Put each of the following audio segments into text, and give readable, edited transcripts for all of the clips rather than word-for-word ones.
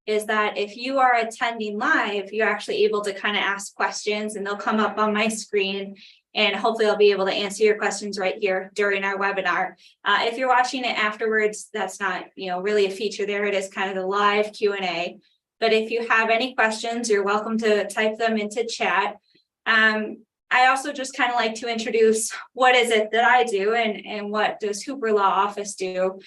is that if you are attending live, you're actually able to kind of ask questions and they'll come up on my screen, and hopefully I'll be able to answer your questions right here during our webinar. If you're watching it afterwards, that's not, really a feature there. It is kind of the live Q&A. But if you have any questions, you're welcome to type them into chat. I also just kind of like to introduce what is it that I do and what does Hooper Law Office do.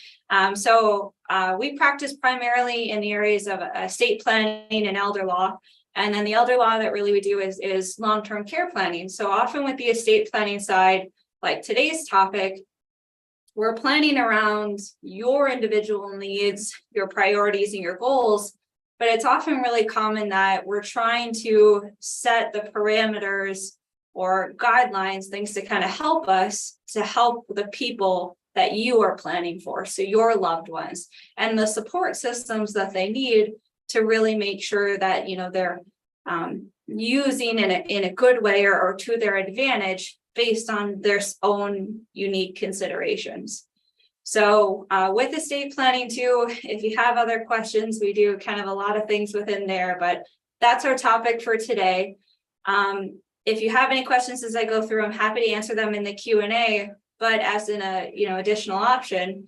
We practice primarily in the areas of estate planning and elder law. And then the elder law that really we do is long-term care planning. So often with the estate planning side, like today's topic, we're planning around your individual needs, your priorities, and your goals. But it's often really common that we're trying to set the parameters or guidelines, things to kind of help us to help the people that you are planning for, so your loved ones, and the support systems that they need to really make sure that they're using in a good way or to their advantage based on their own unique considerations. So with estate planning too, if you have other questions, we do kind of a lot of things within there, but that's our topic for today. If you have any questions as I go through, I'm happy to answer them in the Q&A, but as in a additional option,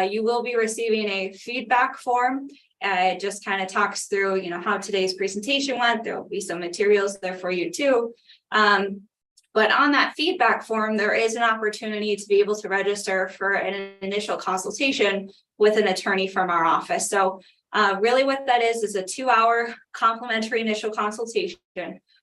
you will be receiving a feedback form. It just kind of talks through how today's presentation went. There will be some materials there for you too. But on that feedback form, there is an opportunity to be able to register for an initial consultation with an attorney from our office. So really what that is a 2-hour complimentary initial consultation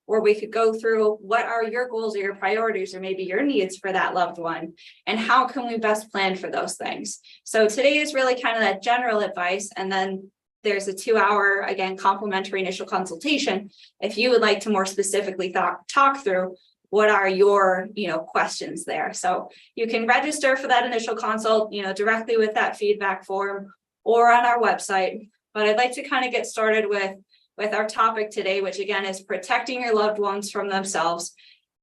where we could go through what are your goals or your priorities or maybe your needs for that loved one, and how can we best plan for those things. So today is really kind of that general advice, and then there's a 2-hour, again, complimentary initial consultation if you would like to more specifically talk through what are your questions there. So you can register for that initial consult directly with that feedback form or on our website. But I'd like to kind of get started with our topic today, which again is protecting your loved ones from themselves.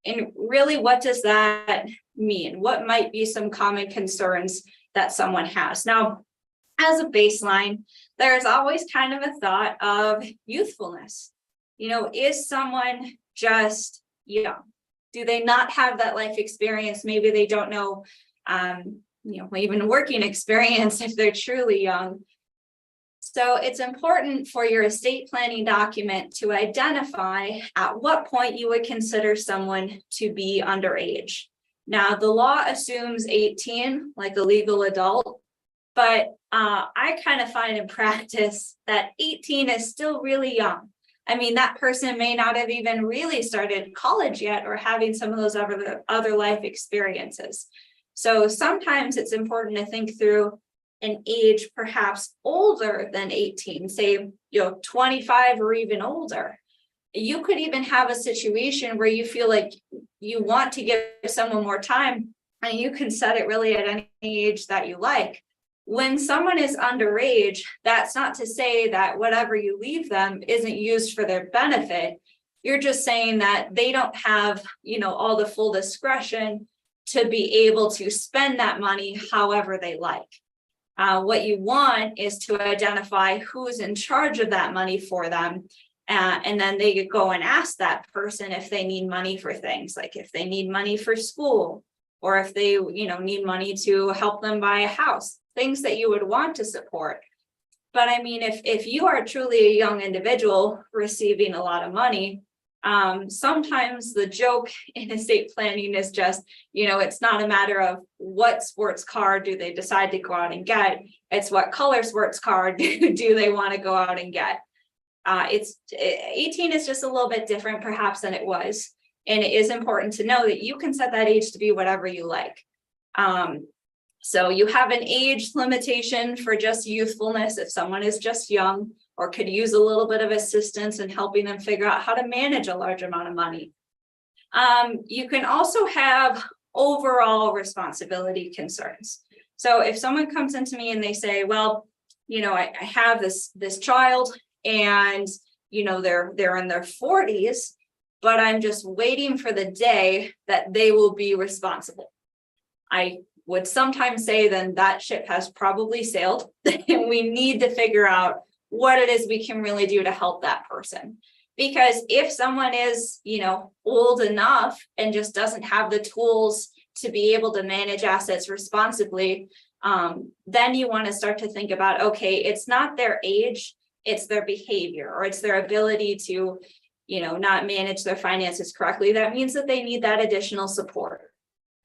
And really, what does that mean? What might be some common concerns that someone has? Now, as a baseline, there's always kind of a thought of youthfulness. Is someone just young? Do they not have that life experience? Maybe they don't know, even working experience if they're truly young. So it's important for your estate planning document to identify at what point you would consider someone to be underage. Now, the law assumes 18, like a legal adult, but I kind of find in practice that 18 is still really young. I mean, that person may not have even really started college yet or having some of those other life experiences. So sometimes it's important to think through an age perhaps older than 18, say, 25 or even older. You could even have a situation where you feel like you want to give someone more time, and you can set it really at any age that you like. When someone is underage, that's not to say that whatever you leave them isn't used for their benefit. You're just saying that they don't have, all the full discretion to be able to spend that money however they like. What you want is to identify who's in charge of that money for them. And then they could go and ask that person if they need money for things, like if they need money for school, or if they, need money to help them buy a house, things that you would want to support. But I mean, if you are truly a young individual receiving a lot of money, sometimes the joke in estate planning is just, it's not a matter of what sports car do they decide to go out and get. It's what color sports car do they want to go out and get. 18 is just a little bit different perhaps than it was. And it is important to know that you can set that age to be whatever you like. So you have an age limitation for just youthfulness if someone is just young or could use a little bit of assistance in helping them figure out how to manage a large amount of money. You can also have overall responsibility concerns. So if someone comes into me and they say, well, I have this child and, they're in their 40s, but I'm just waiting for the day that they will be responsible. I would sometimes say then that ship has probably sailed and we need to figure out what it is we can really do to help that person. Because if someone is, old enough and just doesn't have the tools to be able to manage assets responsibly, then you want to start to think about, okay, it's not their age, it's their behavior, or it's their ability to, not manage their finances correctly. That means that they need that additional support.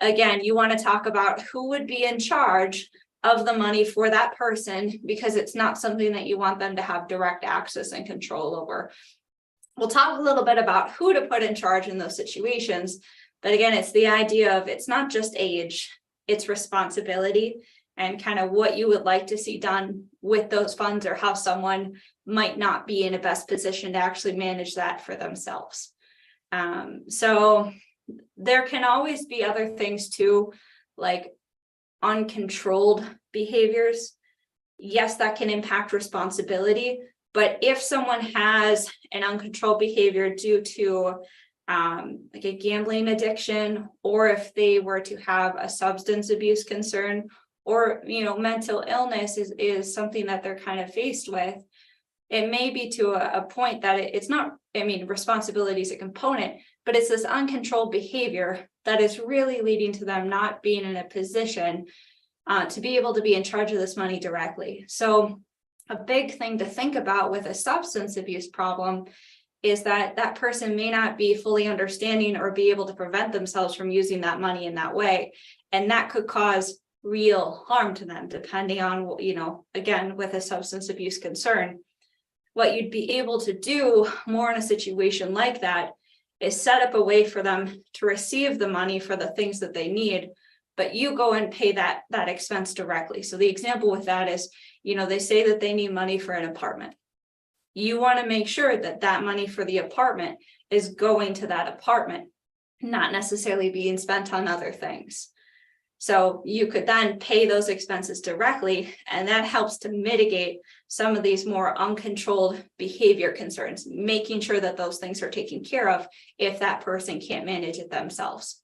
Again, you want to talk about who would be in charge of the money for that person, because it's not something that you want them to have direct access and control over. We'll talk a little bit about who to put in charge in those situations. But again, it's the idea of, it's not just age, it's responsibility, and kind of what you would like to see done with those funds, or how someone might not be in a best position to actually manage that for themselves. So there can always be other things too, like uncontrolled behaviors. Yes, that can impact responsibility, but if someone has an uncontrolled behavior due to like a gambling addiction, or if they were to have a substance abuse concern, or mental illness is something that they're kind of faced with, it may be to a point that it's not, responsibility is a component, but it's this uncontrolled behavior that is really leading to them not being in a position to be able to be in charge of this money directly. So a big thing to think about with a substance abuse problem is that that person may not be fully understanding or be able to prevent themselves from using that money in that way. And that could cause real harm to them, depending on, again, with a substance abuse concern. What you'd be able to do more in a situation like that is set up a way for them to receive the money for the things that they need, but you go and pay that expense directly. So the example with that is, they say that they need money for an apartment. You want to make sure that that money for the apartment is going to that apartment, not necessarily being spent on other things. So you could then pay those expenses directly, and that helps to mitigate some of these more uncontrolled behavior concerns, making sure that those things are taken care of if that person can't manage it themselves.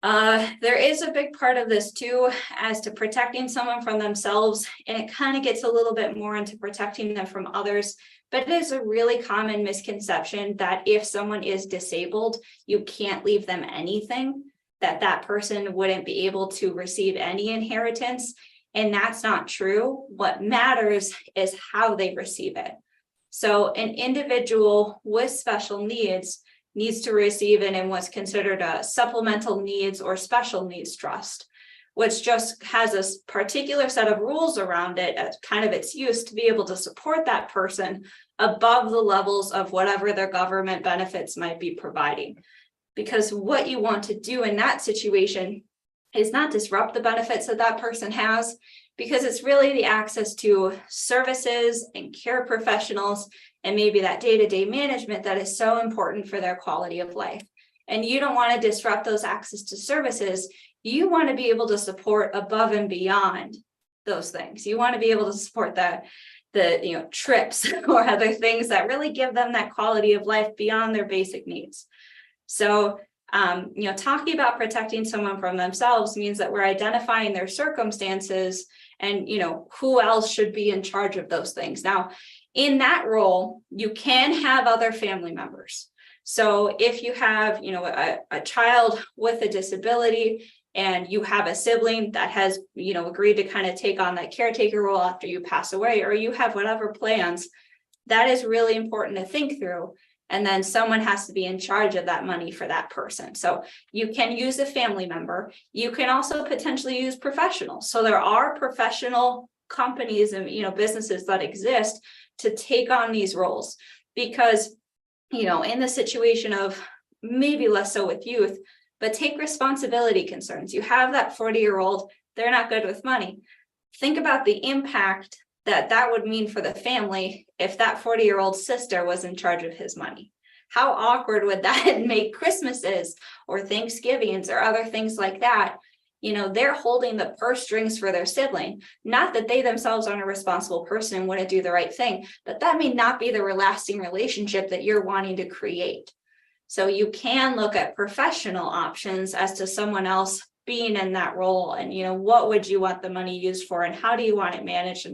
There is a big part of this too, as to protecting someone from themselves, and it kind of gets a little bit more into protecting them from others. But it is a really common misconception that if someone is disabled, you can't leave them anything, that person wouldn't be able to receive any inheritance. And that's not true. What matters is how they receive it. So an individual with special needs needs to receive it in what's considered a supplemental needs or special needs trust, which just has a particular set of rules around it as kind of its use to be able to support that person above the levels of whatever their government benefits might be providing. Because what you want to do in that situation is not disrupt the benefits that that person has, because it's really the access to services and care professionals and maybe that day-to-day management that is so important for their quality of life. And you don't want to disrupt those access to services. You want to be able to support above and beyond those things. You want to be able to support the trips or other things that really give them that quality of life beyond their basic needs. So, talking about protecting someone from themselves means that we're identifying their circumstances and, who else should be in charge of those things. Now, in that role, you can have other family members. So if you have, a child with a disability and you have a sibling that has, agreed to kind of take on that caretaker role after you pass away, or you have whatever plans, that is really important to think through. And then someone has to be in charge of that money for that person. So you can use a family member. You can also potentially use professionals. So there are professional companies and, businesses that exist to take on these roles, because, in the situation of maybe less so with youth, but take responsibility concerns. You have that 40-year-old, they're not good with money. Think about the impact that would mean for the family if that 40-year-old sister was in charge of his money. How awkward would that make Christmases or Thanksgivings or other things like that? They're holding the purse strings for their sibling. Not that they themselves aren't a responsible person and wouldn't do the right thing, but that may not be the lasting relationship that you're wanting to create. So you can look at professional options as to someone else being in that role, and what would you want the money used for, and how do you want it managed,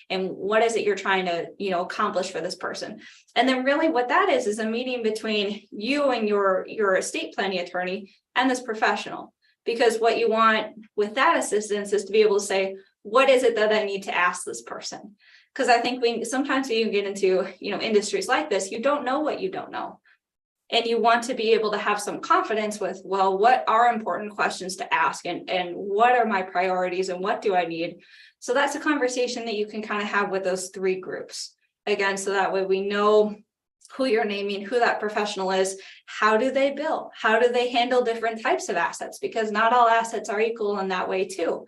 and what is it you're trying to accomplish for this person. And then really what that is a meeting between you and your estate planning attorney and this professional, because what you want with that assistance is to be able to say, what is it that I need to ask this person? Because I think sometimes when you get into industries like this, you don't know what you don't know. And you want to be able to have some confidence with, well, what are important questions to ask, and what are my priorities, and what do I need? So that's a conversation that you can kind of have with those three groups. Again, so that way we know who you're naming, who that professional is, how do they bill, how do they handle different types of assets, because not all assets are equal in that way too.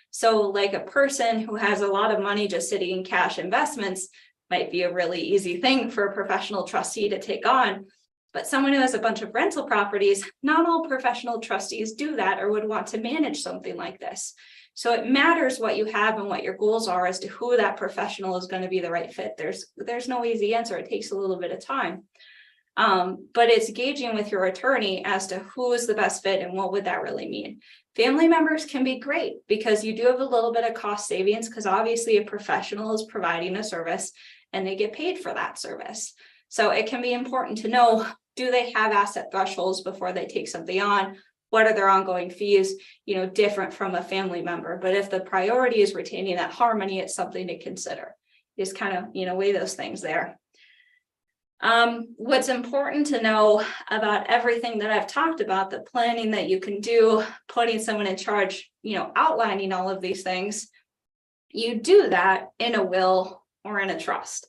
So like a person who has a lot of money just sitting in cash investments might be a really easy thing for a professional trustee to take on. But someone who has a bunch of rental properties, not all professional trustees do that or would want to manage something like this. So it matters what you have and what your goals are as to who that professional is going to be the right fit. There's no easy answer. It takes a little bit of time. But it's gauging with your attorney as to who is the best fit and what would that really mean. Family members can be great because you do have a little bit of cost savings, because obviously a professional is providing a service and they get paid for that service. So it can be important to know, do they have asset thresholds before they take something on? What are their ongoing fees, different from a family member? But if the priority is retaining that harmony, it's something to consider. Just kind of, weigh those things there. What's important to know about everything that I've talked about, the planning that you can do, putting someone in charge, outlining all of these things, you do that in a will or in a trust.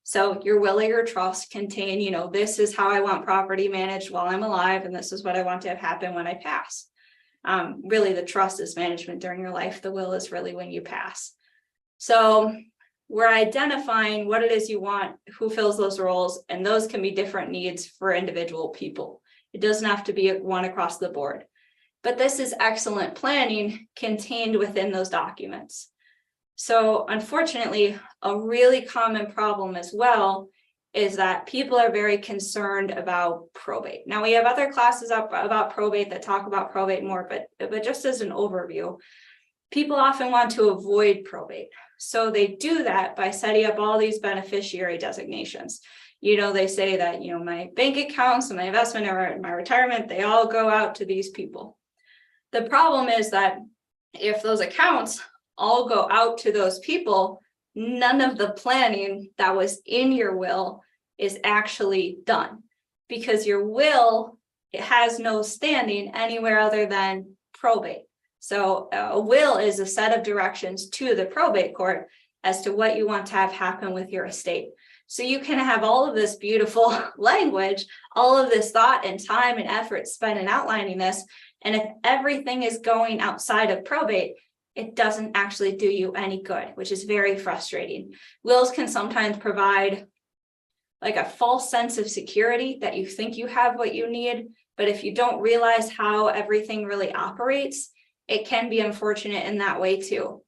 So your will or your trust contain, this is how I want property managed while I'm alive, and this is what I want to have happen when I pass. Really, the trust is management during your life. The will is really when you pass. So we're identifying what it is you want, who fills those roles, and those can be different needs for individual people. It doesn't have to be one across the board. But this is excellent planning contained within those documents. So unfortunately, a really common problem as well is that people are very concerned about probate. Now, we have other classes up about probate that talk about probate more, but just as an overview, people often want to avoid probate. So they do that by setting up all these beneficiary designations. They say that, my bank accounts and my investment or my retirement, they all go out to these people. The problem is that if those accounts all go out to those people, none of the planning that was in your will is actually done, because your will, it has no standing anywhere other than probate. So a will is a set of directions to the probate court as to what you want to have happen with your estate. So you can have all of this beautiful language, all of this thought and time and effort spent in outlining this, and if everything is going outside of probate, it doesn't actually do you any good, which is very frustrating. Wills can sometimes provide like a false sense of security that you think you have what you need, but if you don't realize how everything really operates, it can be unfortunate in that way too.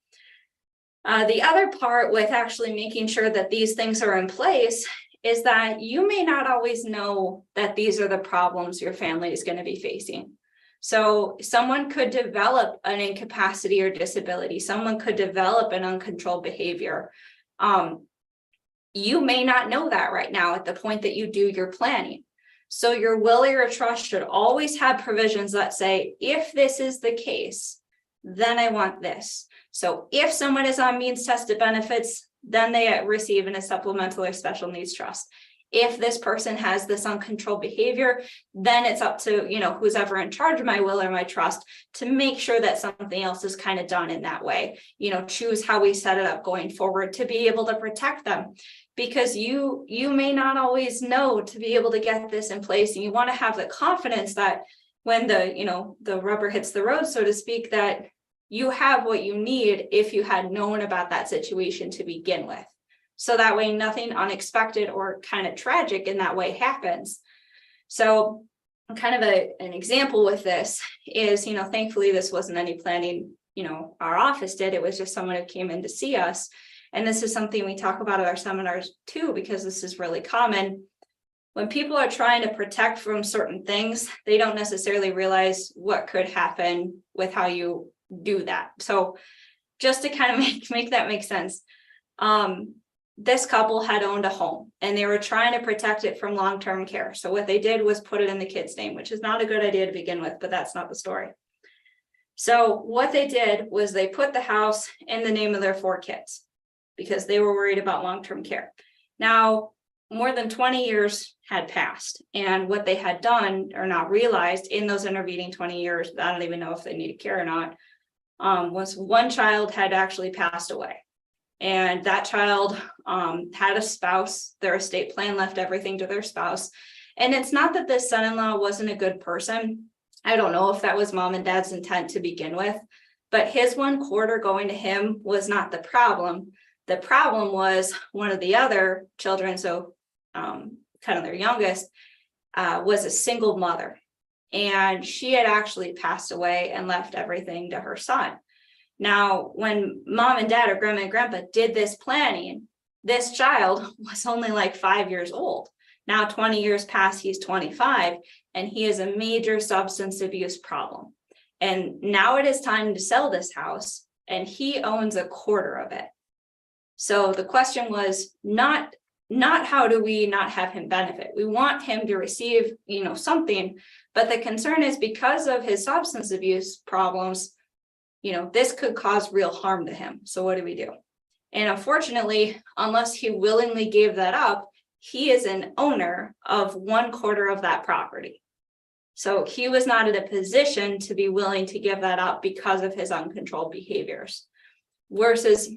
The other part with actually making sure that these things are in place is that you may not always know that these are the problems your family is going to be facing. So someone could develop an incapacity or disability. Someone could develop an uncontrolled behavior. You may not know that right now at the point that you do your planning. So your will or your trust should always have provisions that say, if this is the case, then I want this. So if someone is on means tested benefits, then they receive in a supplemental or special needs trust. If this person has this uncontrolled behavior, then it's up to, who's ever in charge of my will or my trust to make sure that something else is kind of done in that way. Choose how we set it up going forward to be able to protect them, because you may not always know to be able to get this in place. And you want to have the confidence that when the rubber hits the road, so to speak, that you have what you need if you had known about that situation to begin with. So that way nothing unexpected or kind of tragic in that way happens. So kind of an example with this is, thankfully this wasn't any planning, our office did. It was just someone who came in to see us. And this is something we talk about at our seminars too, because this is really common. when people are trying to protect from certain things, they don't necessarily realize what could happen with how you do that. So just to kind of make that make sense, this couple had owned a home and they were trying to protect it from long-term care. So what they did was put it in the kid's name, which is not a good idea to begin with, but that's not the story. So what they did was they put the house in the name of their 4 kids because they were worried about long-term care. Now, more than 20 years had passed, and what they had done or not realized in those intervening 20 years, I don't even know if they needed care or not, was one child had actually passed away. And that child had a spouse. Their estate plan left everything to their spouse. And it's not that this son-in-law wasn't a good person. I don't know if that was mom and dad's intent to begin with, but his 1/4 going to him was not the problem. The problem was one of the other children, so kind of their youngest, was a single mother. And she had actually passed away and left everything to her son. Now, when mom and dad or grandma and grandpa did this planning, this child was only like 5 years old. Now, 20 years past, he's 25, and he has a major substance abuse problem. And now it is time to sell this house, and he owns 1/4 of it. So the question was not how do we not have him benefit? We want him to receive, something, but the concern is because of his substance abuse problems, this could cause real harm to him. So what do we do? And unfortunately, unless he willingly gave that up, he is an owner of 1/4 of that property. So he was not in a position to be willing to give that up because of his uncontrolled behaviors. Versus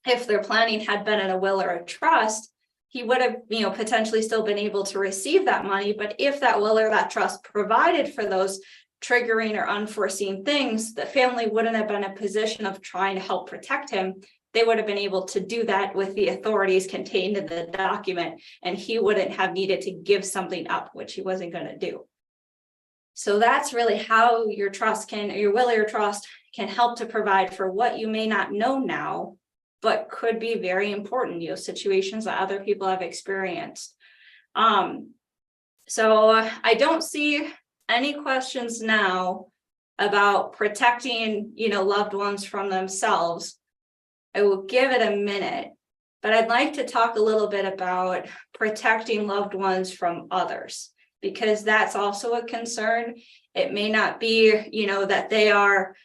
if their planning had been in a will or a trust, he would have, potentially still been able to receive that money. But if that will or that trust provided for those triggering or unforeseen things, the family wouldn't have been in a position of trying to help protect him. They would have been able to do that with the authorities contained in the document, and he wouldn't have needed to give something up, which he wasn't going to do. So that's really how your will or your trust can help to provide for what you may not know now, but could be very important, situations that other people have experienced. So I don't see any questions now about protecting, loved ones from themselves. I will give it a minute, but I'd like to talk a little bit about protecting loved ones from others, because that's also a concern. It may not be, that they are,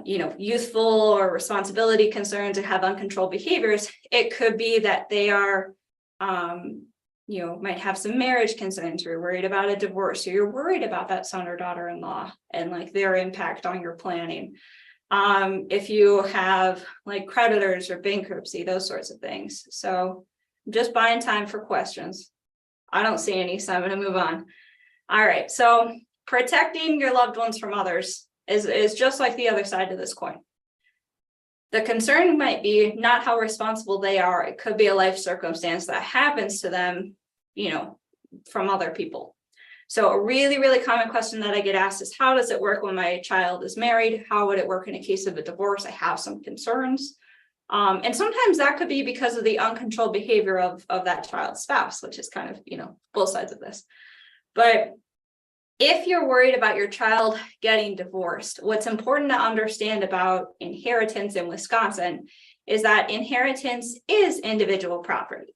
youthful or responsibility concerns or have uncontrolled behaviors. It could be that they are, might have some marriage concerns, or you're worried about a divorce, or you're worried about that son or daughter-in-law and like their impact on your planning. If you have like creditors or bankruptcy, those sorts of things. So I'm just buying time for questions. I don't see any, so I'm going to move on. All right. So protecting your loved ones from others is just like the other side of this coin. The concern might be not how responsible they are. It could be a life circumstance that happens to them, from other people. So a really, really common question that I get asked is, how does it work when my child is married? How would it work in a case of a divorce? I have some concerns. And sometimes that could be because of the uncontrolled behavior of that child's spouse, which is kind of, both sides of this. But if you're worried about your child getting divorced, what's important to understand about inheritance in Wisconsin is that inheritance is individual property.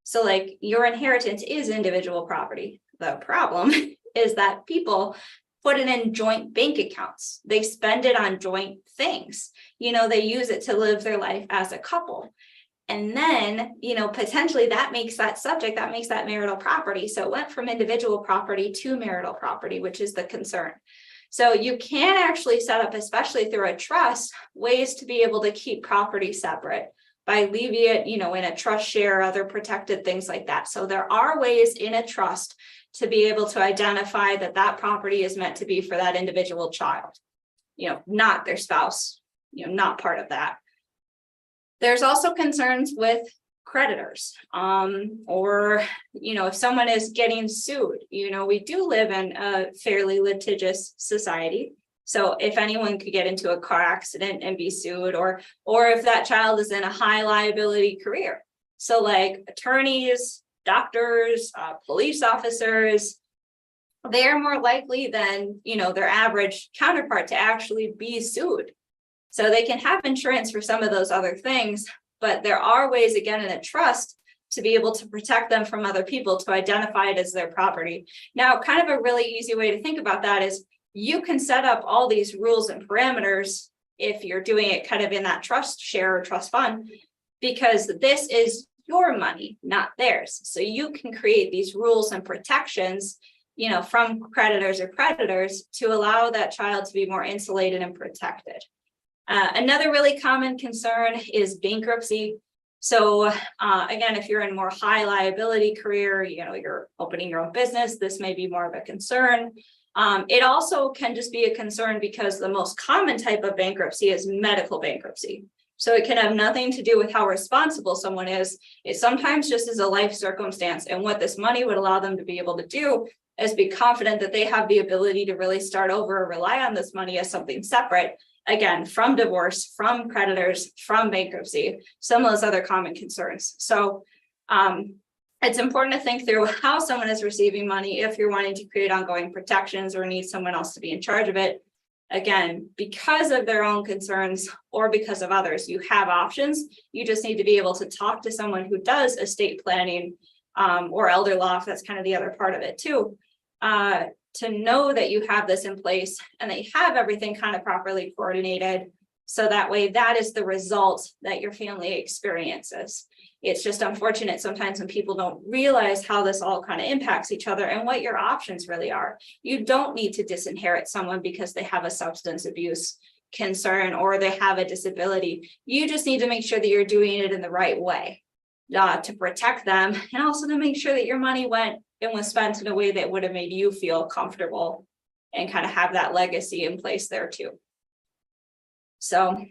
So like your inheritance is individual property. The problem is that people put it in joint bank accounts. They spend it on joint things. They use it to live their life as a couple. And then, potentially that makes that marital property. So it went from individual property to marital property, which is the concern. So you can actually set up, especially through a trust, ways to be able to keep property separate by leaving it, in a trust share, other protected things like that. So there are ways in a trust to be able to identify that property is meant to be for that individual child, not their spouse, not part of that. There's also concerns with creditors, or, if someone is getting sued. We do live in a fairly litigious society. So if anyone could get into a car accident and be sued, or if that child is in a high liability career. So like attorneys, doctors, police officers, they're more likely than, their average counterpart to actually be sued. So they can have insurance for some of those other things, but there are ways, again, in a trust to be able to protect them from other people, to identify it as their property. Now, kind of a really easy way to think about that is you can set up all these rules and parameters if you're doing it kind of in that trust share or trust fund, because this is your money, not theirs. So you can create these rules and protections, from creditors or predators to allow that child to be more insulated and protected. Another really common concern is bankruptcy. So again, if you're in a more high liability career, you're opening your own business, this may be more of a concern. It also can just be a concern because the most common type of bankruptcy is medical bankruptcy. So it can have nothing to do with how responsible someone is. It sometimes just is a life circumstance. And what this money would allow them to be able to do is be confident that they have the ability to really start over or rely on this money as something separate. Again, from divorce, from creditors, from bankruptcy, some of those other common concerns. So it's important to think through how someone is receiving money if you're wanting to create ongoing protections or need someone else to be in charge of it. Again, because of their own concerns or because of others, you have options. You just need to be able to talk to someone who does estate planning or elder law, if that's kind of the other part of it too, to know that you have this in place and that you have everything kind of properly coordinated. So that way, that is the result that your family experiences. It's just unfortunate sometimes when people don't realize how this all kind of impacts each other and what your options really are. You don't need to disinherit someone because they have a substance abuse concern or they have a disability. You just need to make sure that you're doing it in the right way to protect them, and also to make sure that your money went and was spent in a way that would have made you feel comfortable and kind of have that legacy in place there too. So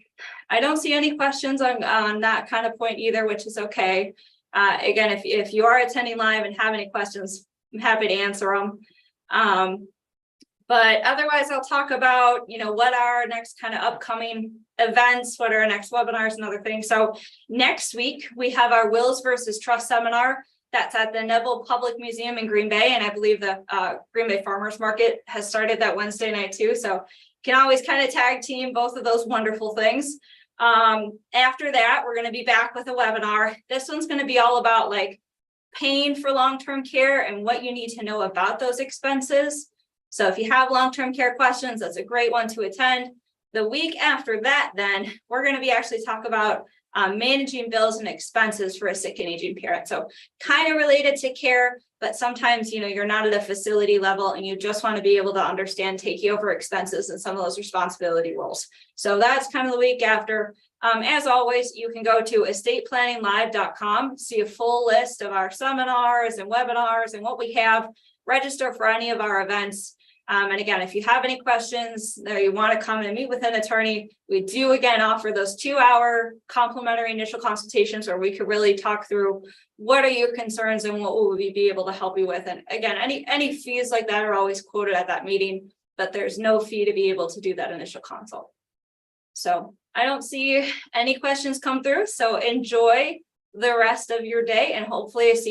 I don't see any questions on that kind of point either, which is okay. Again, if you are attending live and have any questions, I'm happy to answer them. But otherwise, I'll talk about, what are our next kind of upcoming events, what are our next webinars and other things. So next week, we have our Wills versus Trust seminar. That's at the Neville Public Museum in Green Bay. And I believe the Green Bay Farmers Market has started that Wednesday night too. So can always kind of tag team both of those wonderful things. After that, we're going to be back with a webinar. This one's going to be all about like paying for long-term care and what you need to know about those expenses. So if you have long-term care questions, that's a great one to attend. The week after that, then we're going to be actually talk about managing bills and expenses for a sick and aging parent. So kind of related to care, but sometimes, you're not at a facility level and you just want to be able to understand taking over expenses and some of those responsibility roles. So that's kind of the week after. As always, you can go to estateplanninglive.com, see a full list of our seminars and webinars and what we have, register for any of our events. And again, if you have any questions or you want to come and meet with an attorney, we do again offer those 2-hour complimentary initial consultations where we could really talk through what are your concerns and what will we be able to help you with. And again, any fees like that are always quoted at that meeting, but there's no fee to be able to do that initial consult. So I don't see any questions come through. So enjoy the rest of your day and hopefully I see you